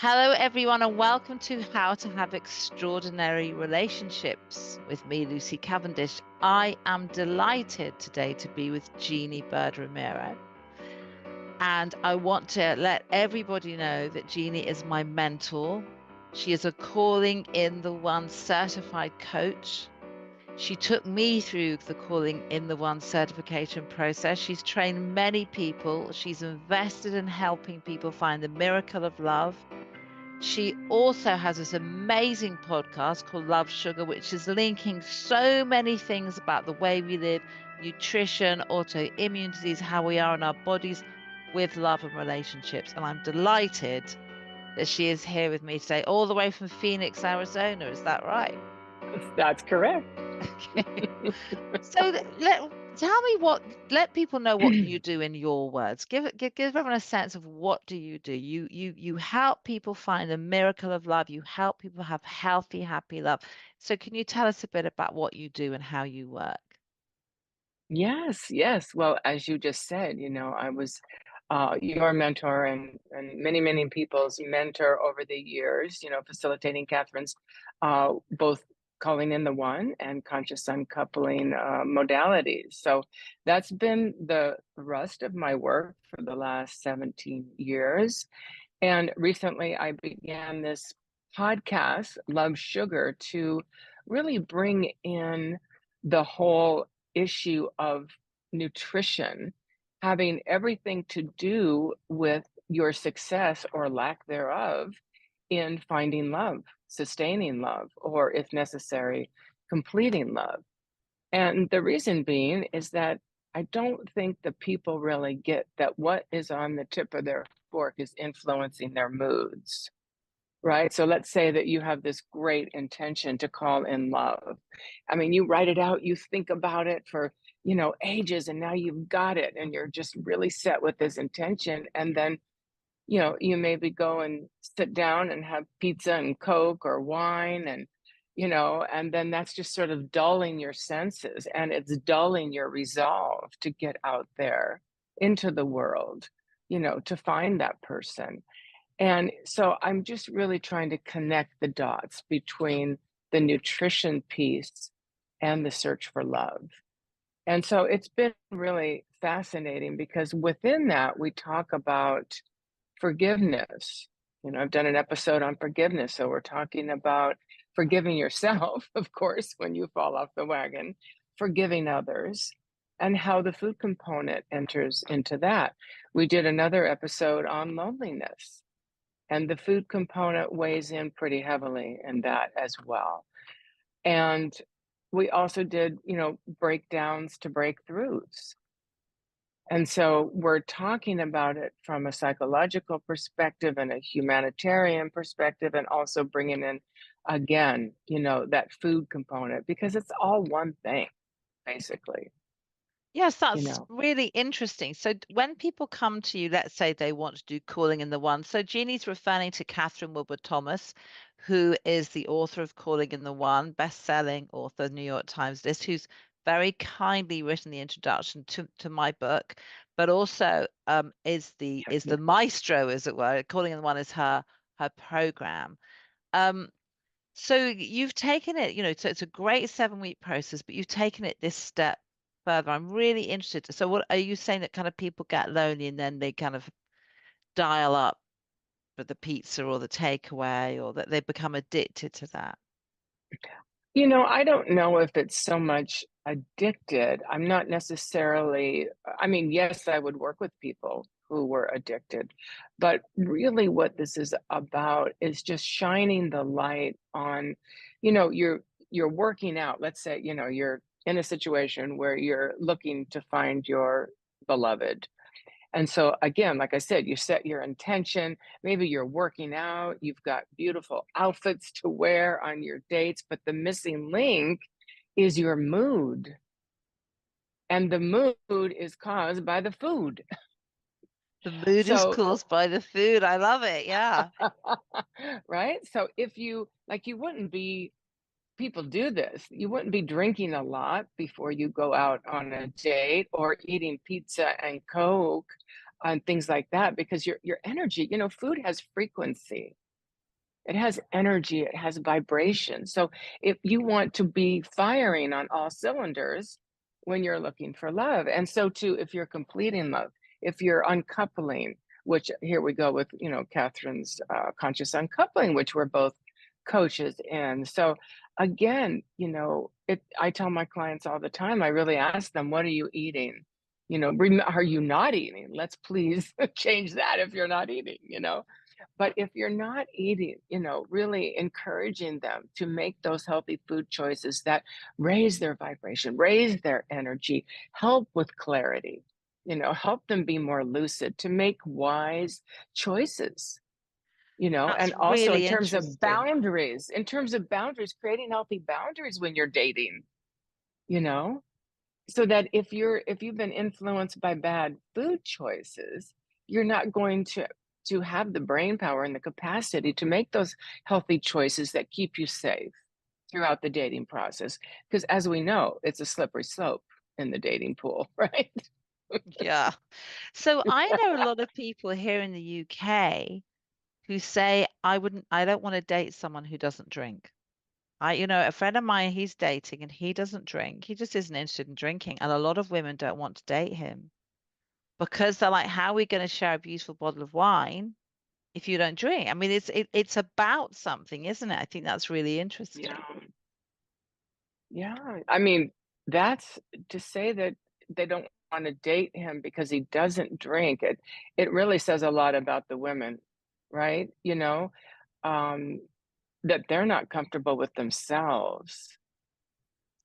Hello, everyone, and welcome to How to Have Extraordinary Relationships with me, Lucy Cavendish. I am delighted today to be with Jeanne Byrd Romero. And I want to let everybody know that Jeanne is my mentor. She is a Calling in the One certified coach. She took me through the Calling in the One certification process. She's trained many people. She's invested in helping people find the miracle of love. She also has this amazing podcast called Love Sugar, which is linking so many things about the way we live, nutrition, autoimmune disease, how we are in our bodies with love and relationships. And I'm delighted that she is here with me today, all the way from Phoenix, Arizona. Is that right? That's correct. Okay. So tell me let people know what you do in your words. Give everyone a sense of what do you do. You help people find the miracle of love. You help people have healthy, happy love. So can you tell us a bit about what you do and how you work? Yes, yes. Well, as you just said, I was your mentor and many, many people's mentor over the years, facilitating Catherine's both calling in the one and conscious uncoupling modalities. So that's been the thrust of my work for the last 17 years. And recently I began this podcast, Love Sugar, to really bring in the whole issue of nutrition having everything to do with your success or lack thereof in finding love, sustaining love, or if necessary, completing love. And the reason being is that I don't think the people really get that what is on the tip of their fork is influencing their moods, right? So let's say that you have this great intention to call in love. I mean, you write it out, you think about it for, ages, and now you've got it, and you're just really set with this intention. And then, you maybe go and sit down and have pizza and Coke or wine and then that's just sort of dulling your senses and it's dulling your resolve to get out there into the world, to find that person. And so I'm just really trying to connect the dots between the nutrition piece and the search for love. And so it's been really fascinating because within that, we talk about forgiveness. I've done an episode on forgiveness. So we're talking about forgiving yourself, of course, when you fall off the wagon, forgiving others, and how the food component enters into that. We did another episode on loneliness, and the food component weighs in pretty heavily in that as well. And we also did, breakdowns to breakthroughs. And so we're talking about it from a psychological perspective and a humanitarian perspective, and also bringing in, again, that food component because it's all one thing, basically, Yes, you that's know. really interesting. So when people come to you, let's say they want to do Calling in the One. So Jeannie's referring to Catherine Wilbur Thomas, who is the author of Calling in the One, best-selling author, New York Times list, who's very kindly written the introduction to my book, but also is the maestro, as it were. Calling in the One is her program. Um, so you've taken it, so it's a great 7-week process, but you've taken it this step further. I'm really interested. So what are you saying, that kind of people get lonely and then they kind of dial up for the pizza or the takeaway, or that they become addicted to that? I don't know if it's so much addicted. I'm not necessarily, I mean, yes, I would work with people who were addicted, but really what this is about is just shining the light on, you're working out. Let's say, you're in a situation where you're looking to find your beloved, and so, again, like I said, you set your intention. Maybe you're working out, you've got beautiful outfits to wear on your dates, but the missing link is your mood. And the mood is caused by the food. The mood is So, caused by the food. I love it. Yeah. right? So, if you like, you wouldn't be, people do this, you wouldn't be drinking a lot before you go out on a date or eating pizza and Coke and things like that because your energy, food has frequency. It has energy, it has vibration. So if you want to be firing on all cylinders when you're looking for love, and so too if you're completing love, if you're uncoupling, which here we go with, Catherine's conscious uncoupling, which we're both coaches in. So again, I tell my clients all the time, I really ask them, what are you eating? Are you not eating? Let's please change that if you're not eating. But if you're not eating, really encouraging them to make those healthy food choices that raise their vibration, raise their energy, help with clarity, help them be more lucid, to make wise choices, That's and also really interesting. in terms of boundaries, creating healthy boundaries when you're dating, you know, so that if you've been influenced by bad food choices, you're not going to have the brain power and the capacity to make those healthy choices that keep you safe throughout the dating process. Because as we know, it's a slippery slope in the dating pool, right? Yeah. So I know a lot of people here in the UK who say, I don't want to date someone who doesn't drink. A friend of mine, he's dating and he doesn't drink. He just isn't interested in drinking. And a lot of women don't want to date him because they're like, how are we going to share a beautiful bottle of wine if you don't drink? I mean, it's about something, isn't it? I think that's really interesting. Yeah. Yeah. I mean, that's to say that they don't want to date him because he doesn't drink. It really says a lot about the women, right? Um, that they're not comfortable with themselves.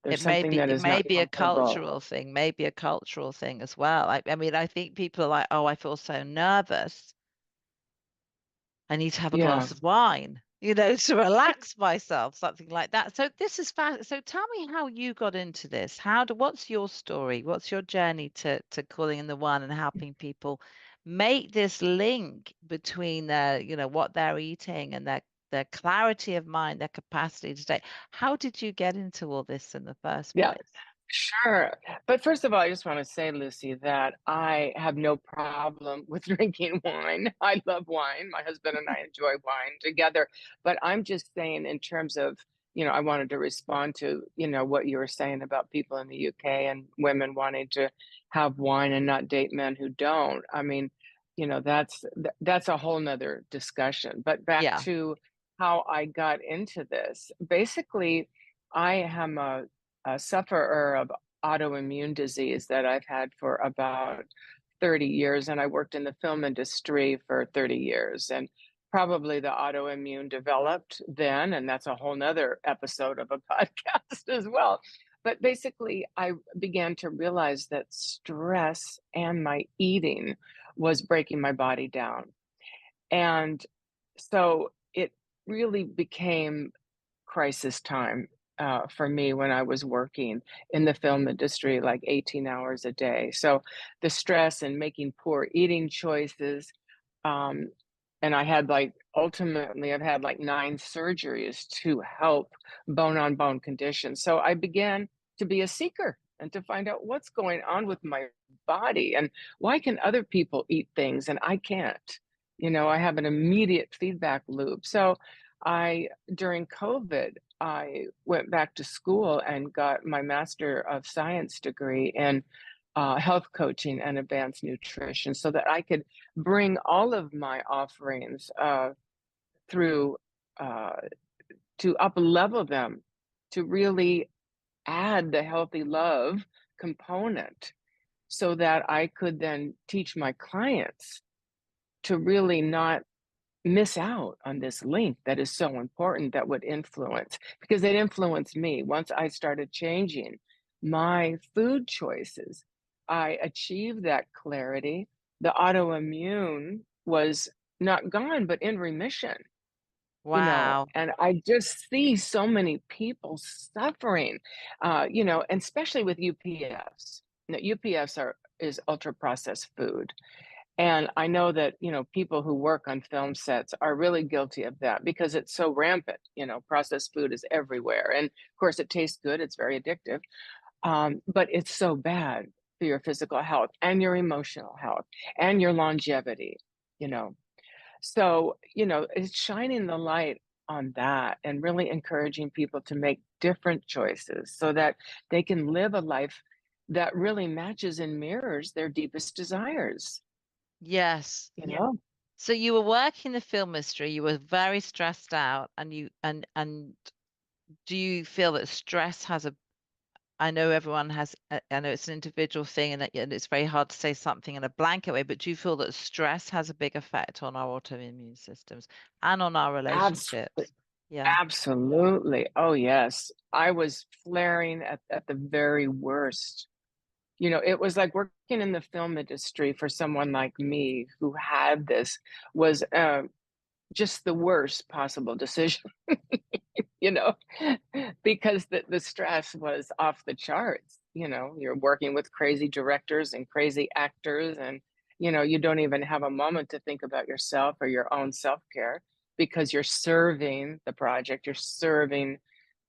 There's something that It is may not be a comfortable. cultural thing, maybe a cultural thing as well. I mean, I think people are like, oh, I feel so nervous. I need to have a Yeah. glass of wine, to relax myself, something like that. So this is fast. So tell me how you got into this. What's your story? What's your journey to calling in the one and helping people make this link between what they're eating and their clarity of mind, their capacity to stay. How did you get into all this in the first Yeah. place? Sure. But first of all, I just want to say, Lucy, that I have no problem with drinking wine. I love wine. My husband and I enjoy wine together. But I'm just saying, in terms of, I wanted to respond to, what you were saying about people in the UK and women wanting to have wine and not date men who don't. I mean, that's a whole nother discussion. But back Yeah. to how I got into this. Basically, I am a sufferer of autoimmune disease that I've had for about 30 years. And I worked in the film industry for 30 years. And probably the autoimmune developed then. And that's a whole nother episode of a podcast as well. But basically, I began to realize that stress and my eating was breaking my body down. And so it really became crisis time for me when I was working in the film industry, like 18 hours a day. So the stress and making poor eating choices. Um, and ultimately, I've had like 9 surgeries to help bone on bone conditions. So I began to be a seeker and to find out what's going on with my body and why can other people eat things and I can't. I have an immediate feedback loop. So during COVID, I went back to school and got my Master of Science degree in health coaching and advanced nutrition so that I could bring all of my offerings through uh, to up level them to really add the healthy love component so that I could then teach my clients to really not miss out on this link that is so important that would influence because it influenced me once I started changing my food choices. I achieved that clarity. The autoimmune was not gone but in remission. Wow. And I just see so many people suffering, and especially with UPFs. UPFs is ultra processed food, and I know that, people who work on film sets are really guilty of that because it's so rampant. Processed food is everywhere. And of course, it tastes good, it's very addictive, but it's so bad for your physical health and your emotional health and your longevity, you know. So, it's shining the light on that and really encouraging people to make different choices so that they can live a life that really matches and mirrors their deepest desires, Yes. you know? So you were working the film industry, you were very stressed out, and and do you feel that stress has a I know everyone has I know it's an individual thing and it's very hard to say something in a blanket way, but do you feel that stress has a big effect on our autoimmune systems and on our Absolutely. relationships? Yeah. Absolutely. Oh, yes. I was flaring at the very worst. You know, it was like working in the film industry for someone like me who had this was just the worst possible decision, you know, because the stress was off the charts. You know, you're working with crazy directors and crazy actors, and, you know, you don't even have a moment to think about yourself or your own self care because you're serving the project, you're serving,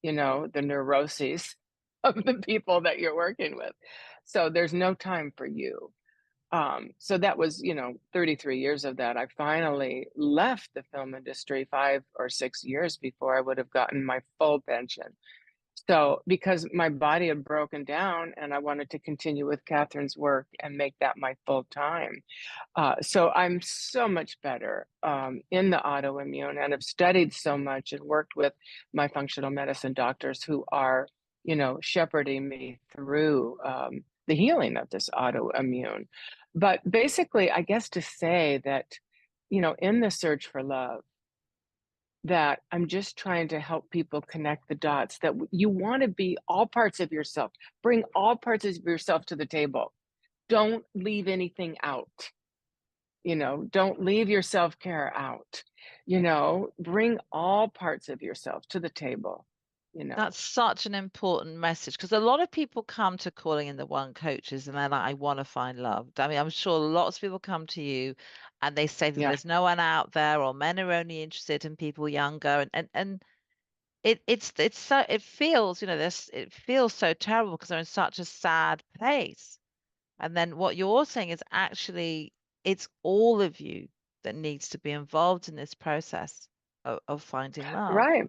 you know, the neuroses of the people that you're working with. So there's no time for you. So that was, you know, 33 years of that. I finally left the film industry 5 or 6 years before I would have gotten my full pension. So, because my body had broken down and I wanted to continue with Catherine's work and make that my full time. So I'm so much better in the autoimmune and have studied so much and worked with my functional medicine doctors who are, you know, shepherding me through the healing of this autoimmune. But basically, I guess to say that, you know, in the search for love, that I'm just trying to help people connect the dots that you want to be all parts of yourself, bring all parts of yourself to the table. Don't leave anything out, you know, don't leave your self-care out, you know, bring all parts of yourself to the table, you That's know. such an important message because a lot of people come to calling in the one coaches and they're like, I want to find love. I mean, I'm sure lots of people come to you and they say that Yeah, there's no one out there or men are only interested in people younger and it's so it feels, you know, this it feels so terrible because they're in such a sad place. And then what you're saying is actually it's all of you that needs to be involved in this process of finding love. right.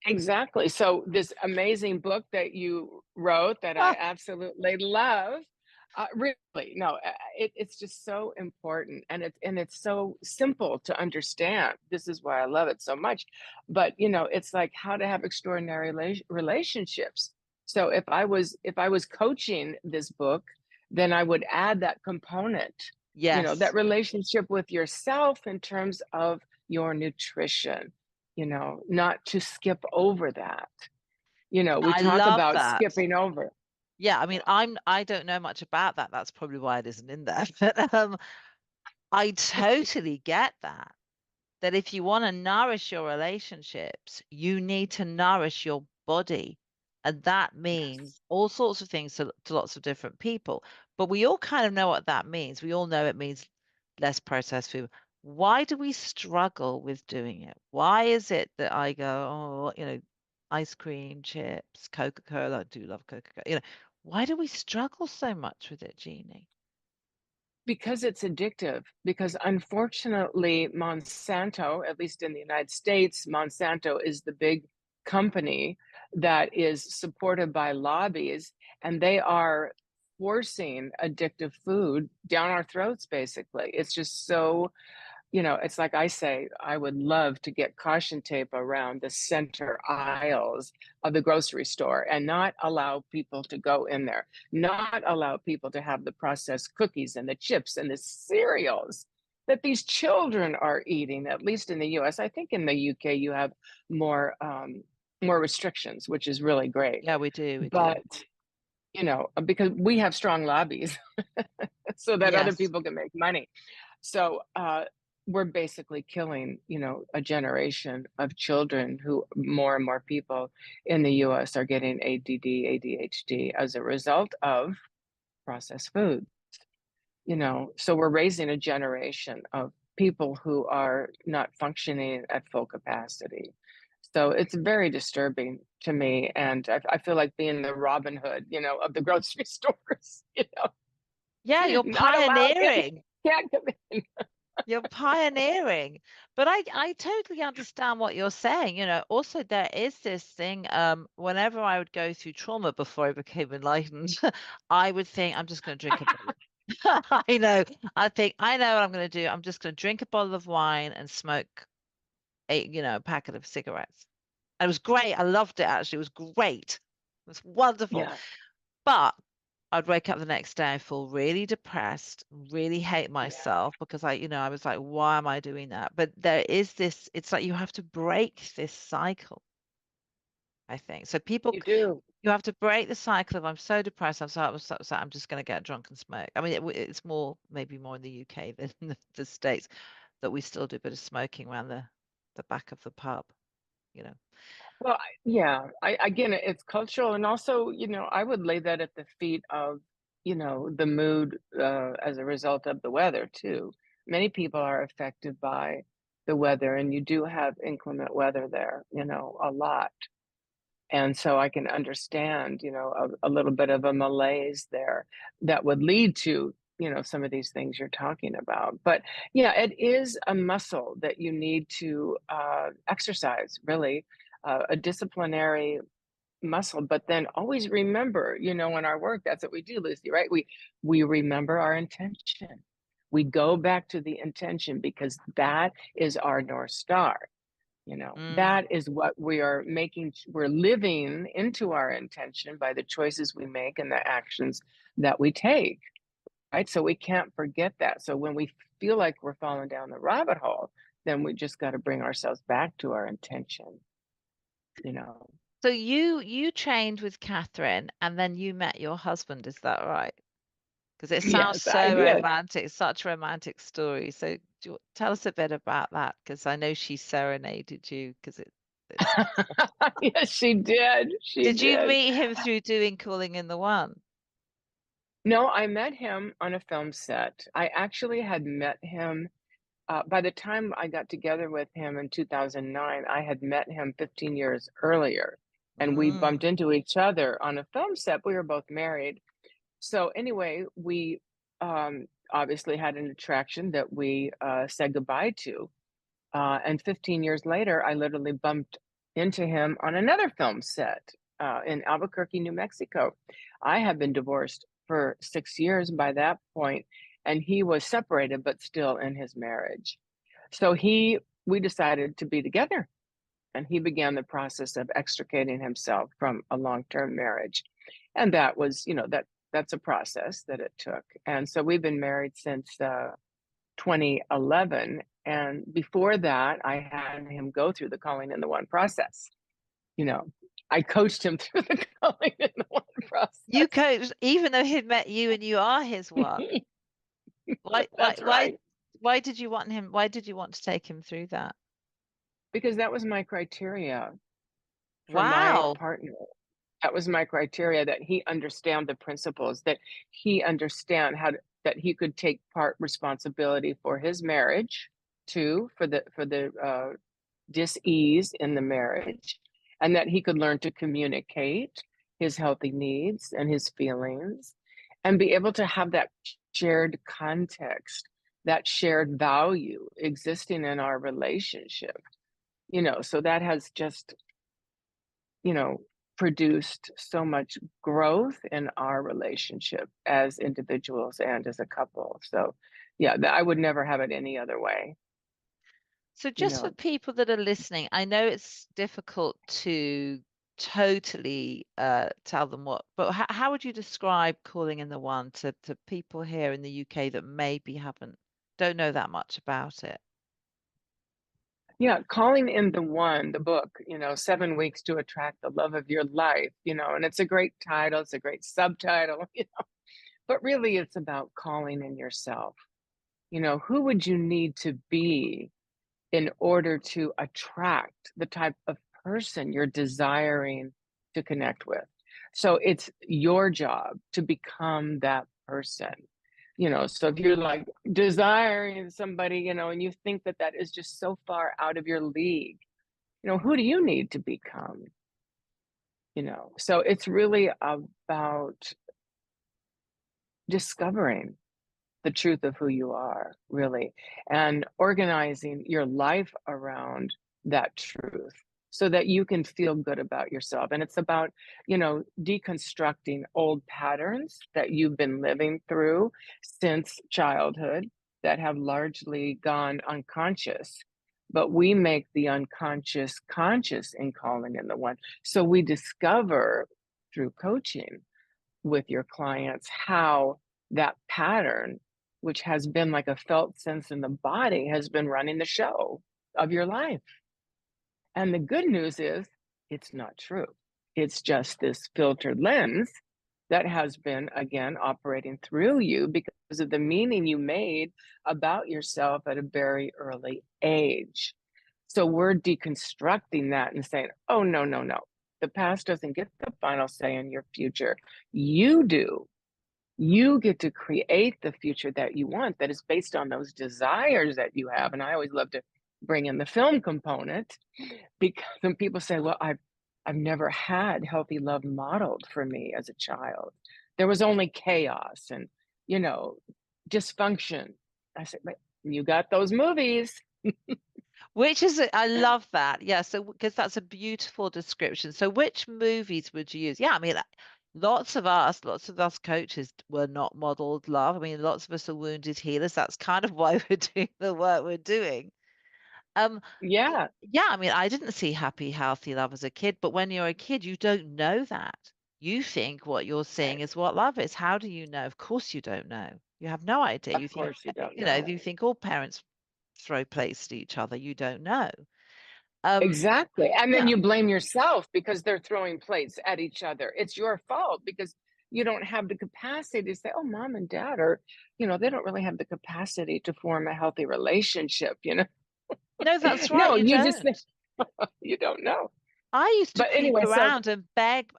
Exactly. So this amazing book that you wrote that I absolutely love, really, no, it's just so important, and it's so simple to understand. This is why I love it so much. But you know, it's like how to have extraordinary relationships. So if I was coaching this book, then I would add that component. You know, that Yes, relationship with yourself in terms of your nutrition, you know, not to skip over that. You know, we I talk love about that. skipping over. Yeah, I mean, Yeah, I don't know much about that. That's probably why it isn't in there. But I totally get that. That if you want to nourish your relationships, you need to nourish your body. And that yes. means all sorts of things to lots of different people. But we all kind of know what that means. We all know it means less processed food. Why do we struggle with doing it? Why is it that I go, oh, you know, ice cream, chips, Coca-Cola? I do love Coca-Cola. You know, why do we struggle so much with it, Jeannie? Because it's addictive. Because unfortunately, Monsanto, at least in the United States, Monsanto is the big company that is supported by lobbies, and they are forcing addictive food down our throats, basically. It's just so, you know, it's like I say, I would love to get caution tape around the center aisles of the grocery store and not allow people to go in there, not allow people to have the processed cookies and the chips and the cereals that these children are eating, at least in the US. I think in the UK you have more more restrictions, which is really great. Yeah, we do, we do. But you know, because we have strong lobbies so that other Yes. people can make money. So we're basically killing, you know, a generation of children who more and more people in the US are getting ADD, ADHD as a result of processed food, you know. So we're raising a generation of people who are not functioning at full capacity. So it's very disturbing to me. And I feel like being the Robin Hood, you know, of the grocery stores, you know, Yeah, you're not allowed in, pioneering. can't come in. You're pioneering. But I totally understand what you're saying. Also there is this thing, whenever I would go through trauma before I became enlightened, I would think I'm just going to drink a bottle. I know. I know what I'm going to do. I'm just going to drink a bottle of wine and smoke a packet of cigarettes. It was great. I loved it actually. It was great. It was wonderful. Yeah, But I'd wake up the next day and feel really depressed, really hate yeah, myself because I was like, why am I doing that? But there is this, it's like you have to break this cycle, I think. So you do. you have to break the cycle of I'm so depressed, so upset, I'm just going to get drunk and smoke. I mean, it's maybe more in the UK than the States that we still do a bit of smoking around the back of the pub, you know. Well, yeah, again, it's cultural, and also, I would lay that at the feet of, the mood as a result of the weather too. Many people are affected by the weather, and you do have inclement weather there, a lot. And so I can understand, a little bit of a malaise there that would lead to, some of these things you're talking about. But yeah, it is a muscle that you need to exercise, really, a disciplinary muscle. But then always remember, in our work, that's what we do, Lucy, right? We remember our intention. We go back to the intention because that is our North Star. Mm. That is what we are making. We're living into our intention by the choices we make and the actions that we take, right? So we can't forget that. So when we feel like we're falling down the rabbit hole, then we just got to bring ourselves back to our intention, you know. So you trained with Catherine and then you met your husband, is that right? Because it sounds Yes, I so did. romantic, such a romantic story. So tell us a bit about that, because I know she serenaded you. It's. Yes, she did. She Did you did. meet him through doing Calling in the One? No, I met him on a film set. I actually had met him. By the time I got together with him in 2009, I had met him 15 years earlier, and we bumped Mm. into each other on a film set. We were both married. So, anyway, we obviously had an attraction that we said goodbye to. And 15 years later, I literally bumped into him on another film set in Albuquerque, New Mexico. I had been divorced for 6 years by that point, and he was separated, but still in his marriage. So we decided to be together, and he began the process of extricating himself from a long-term marriage. And that was, that's a process that it took. And so we've been married since 2011. And before that, I had him go through the calling in the one process. You know, I coached him through the calling in the one You process. coached, even though he'd met you and you are his one. Why, why, That's why, right. why did you want him? Why did you want to take him through that? Because that was my criteria for my Wow. partner. That was my criteria, that he understand the principles, that he understand that he could take part responsibility for his marriage too, for the dis-ease in the marriage, and that he could learn to communicate his healthy needs and his feelings and be able to have that shared context, that shared value existing in our relationship. So that has just, you know, produced so much growth in our relationship as individuals and as a couple. So, yeah, I would never have it any other way, So you just for know. people that are listening, I know it's difficult to totally tell them what, but how would you describe Calling in the One to people here in the UK that maybe don't know that much about it? Yeah, Calling in the One, the book, 7 Weeks to Attract the Love of Your Life, and it's a great title, it's a great subtitle, but really it's about calling in yourself. Who would you need to be in order to attract the type of person you're desiring to connect with? So it's your job to become that person. So if you're like desiring somebody, and you think that that is just so far out of your league, who do you need to become? So it's really about discovering the truth of who you are, really, and organizing your life around that truth so that you can feel good about yourself. And it's about, deconstructing old patterns that you've been living through since childhood that have largely gone unconscious. But we make the unconscious conscious in calling in the one. So we discover through coaching with your clients how that pattern, which has been like a felt sense in the body, has been running the show of your life. And the good news is it's not true. It's just this filtered lens that has been, again, operating through you because of the meaning you made about yourself at a very early age. So we're deconstructing that and saying, oh, no, no, no. The past doesn't get the final say in your future. You do. You get to create the future that you want that is based on those desires that you have. And I always love to bring in the film component because when people say, well, I've never had healthy love modeled for me as a child. There was only chaos and, you know, dysfunction. I said, but you got those movies. Which is, I love that. Yeah. So, because that's a beautiful description. So, which movies would you use? Yeah. I mean, lots of us coaches were not modeled love. I mean, lots of us are wounded healers. That's kind of why we're doing the work we're doing. Um, Yeah, yeah. I mean, I didn't see happy, healthy love as a kid, but when you're a kid, you don't know that. You think what you're seeing right. is what love is. How do you know? Of course, you don't know. You have no idea. Of You think, course you don't you know. think all parents throw plates at each other. You don't know. Um, Exactly. And then yeah. you blame yourself because they're throwing plates at each other. It's your fault because you don't have the capacity to say, oh, mom and dad are, they don't really have the capacity to form a healthy relationship. No, that's right. No, You you just don't. you don't know. I used to But creep anyway, so around and beg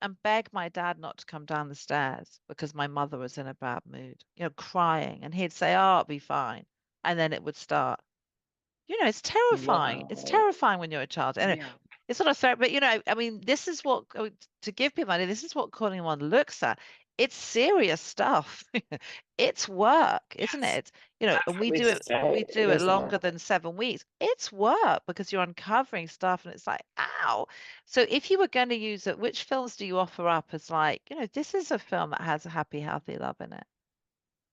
my dad not to come down the stairs because my mother was in a bad mood, crying. And he'd say, "Oh, it'll be fine." And then it would start. It's terrifying. It's wow. terrifying when you're a child. Anyway, Yeah. it's not a threat, but I mean, this is what to give people an idea. This is what calling one looks at. It's serious stuff. It's work, isn't Yes. it? That's And what we we say. It do it is longer work. than 7 weeks. It's work because you're uncovering stuff, and it's like, ow. So if you were going to use it, which films do you offer up as like, this is a film that has a happy, healthy love in it?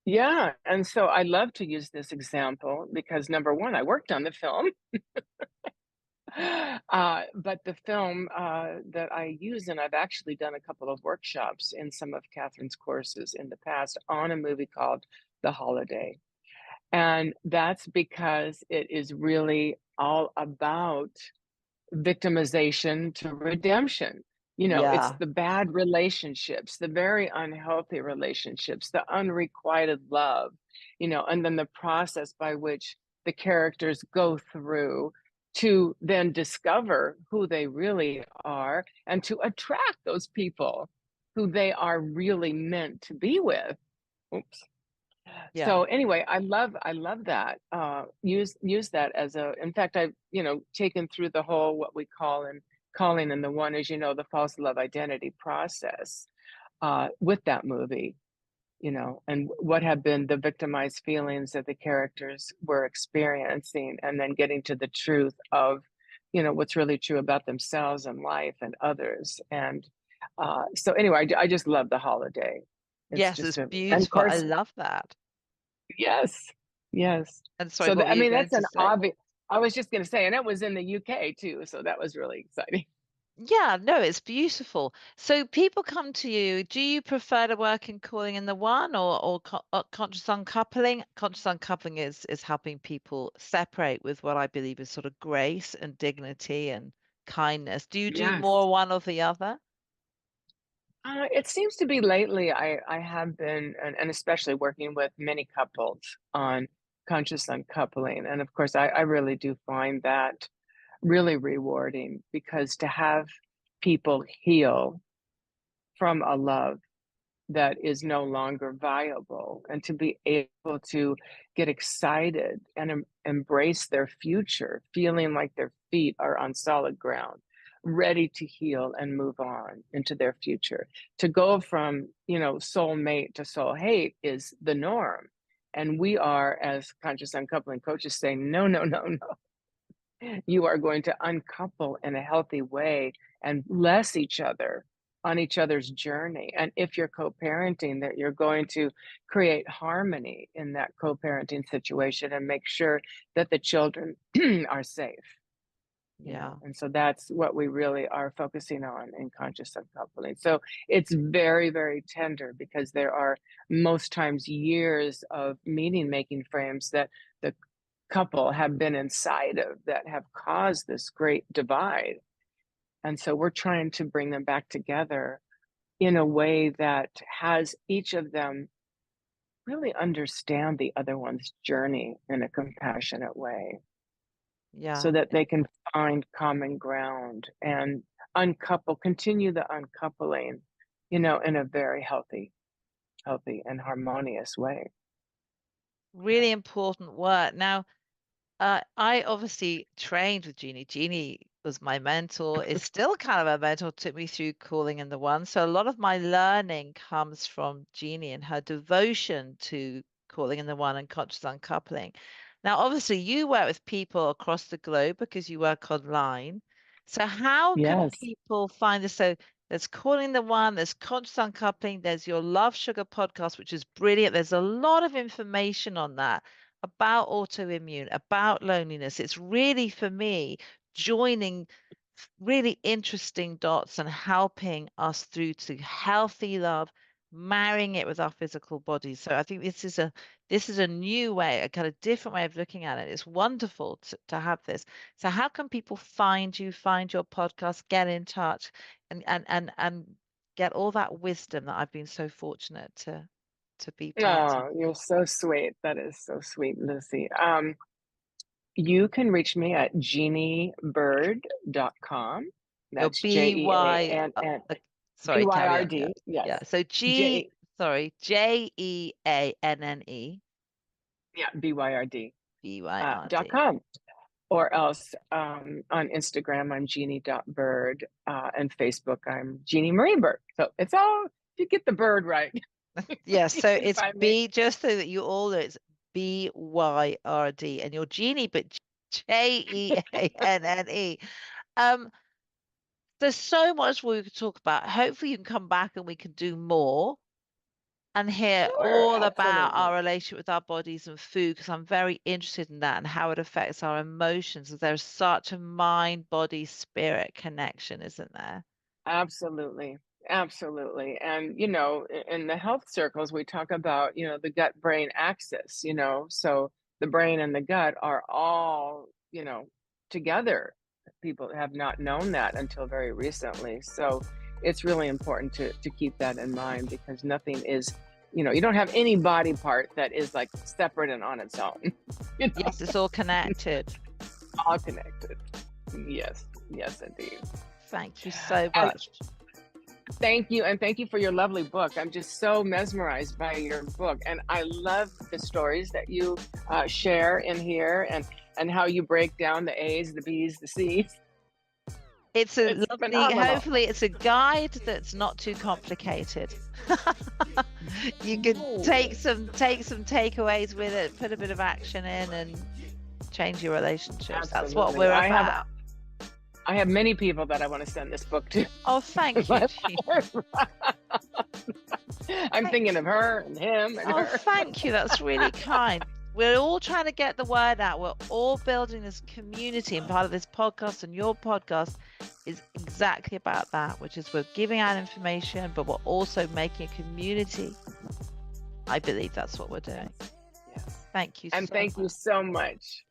Yeah. And so I love to use this example because number one, I worked on the film. But the film that I use, and I've actually done a couple of workshops in some of Catherine's courses in the past on a movie called The Holiday. And that's because it is really all about victimization to redemption. It's Yeah. the bad relationships, the very unhealthy relationships, the unrequited love, and then the process by which the characters go through to then discover who they really are and to attract those people who they are really meant to be with. Oops. Yeah. So anyway, I love that. Use that as a. In fact, I've taken through the whole what we call in calling in the one is the false love identity process with that movie. And what have been the victimized feelings that the characters were experiencing, and then getting to the truth of what's really true about themselves and life and others. And so anyway, I just love The Holiday. It's Yes, just it's a, and of beautiful. I course, love that. yes, yes. And sorry, So what that, were I you mean, going that's to an say? obvious. I was just going to say, and it was in the UK too, so that was really exciting. Yeah, no, it's beautiful. So people come to you. Do you prefer to work in calling in the one or conscious uncoupling? Conscious uncoupling is helping people separate with what I believe is sort of grace and dignity and kindness. Do you do Yes. more one or the other? It seems to be lately. I have been, and especially working with many couples on conscious uncoupling, and of course, I really do find that really rewarding because to have people heal from a love that is no longer viable and to be able to get excited and embrace their future, feeling like their feet are on solid ground, ready to heal and move on into their future. To go from, soulmate to soul hate is the norm. And we are, as conscious uncoupling coaches, saying, no, no, no, no. You are going to uncouple in a healthy way and bless each other on each other's journey. And if you're co-parenting, that you're going to create harmony in that co-parenting situation and make sure that the children are safe. Yeah. And so that's what we really are focusing on in conscious uncoupling. So it's very, very tender, because there are most times years of meaning making frames that the couple have been inside of that have caused this great divide. And so we're trying to bring them back together in a way that has each of them really understand the other one's journey in a compassionate way, so Yeah. that they can find common ground and continue the uncoupling, in a very healthy and harmonious way. Really important work. Now, I obviously trained with Jeannie. Jeannie was my mentor, is still kind of a mentor, took me through Calling in the One. So a lot of my learning comes from Jeannie and her devotion to Calling in the One and conscious uncoupling. Now, obviously, you work with people across the globe because you work online. So how can Yes. people find this? So there's Calling the One, there's conscious uncoupling, there's your Love Sugar podcast, which is brilliant. There's a lot of information on that about autoimmune, about loneliness. It's really, for me, joining really interesting dots and helping us through to healthy love, marrying it with our physical bodies. So I think this is a new way, a kind of different way of looking at it. It's wonderful to have this. So how can people find you, find your podcast, get in touch, and get all that wisdom that I've been so fortunate to be part of? Oh, you're so sweet. That is so sweet, Lucy. You can reach me at jeannebyrd.com. Oh, That's B-Y, Jeann sorry, carry on. Yeah. Byrd. Yes. Yeah. So Jeanne, Yeah, Byrd. B-Y-R-D. .com. Or else on Instagram, I'm Jeannie.Byrd. And Facebook, I'm Jeannie Marie Byrd. So it's all, you get the bird right. Yeah, You so can it's find me. B, just so that you all know, it's B-Y-R-D, and you're Jeannie, but Jeanne. Um, there's so much we could talk about. Hopefully you can come back and we can do more and hear Sure, all about absolutely. our relationship with our bodies and food, because I'm very interested in that and how it affects our emotions. There's such a mind, body, spirit connection, isn't there? Absolutely. Absolutely. And, in the health circles, we talk about, the gut brain axis, so the brain and the gut are all, together. People have not known that until very recently. So it's really important to keep that in mind, because nothing is, you don't have any body part that is like separate and on its own. Yes, it's all connected. All connected. Yes. Yes, indeed. Thank you so And much. thank you. And thank you for your lovely book. I'm just so mesmerized by your book. And I love the stories that you share in here, and how you break down the A's, the B's, the C's. It's a It's lovely, phenomenal. hopefully it's a guide that's not too complicated. You could take some takeaways with it, put a bit of action in, and change your relationships. That's what Absolutely. we're about. I have many people that I want to send this book to. Oh, thank you, Jean. I'm thinking of her and him and Oh, her. thank you. That's really kind. We're all trying to get the word out. We're all building this community, and part of this podcast and your podcast is exactly about that, which is we're giving out information, but we're also making a community. I believe that's what we're doing. Yes. Thank you And so thank much. you so much.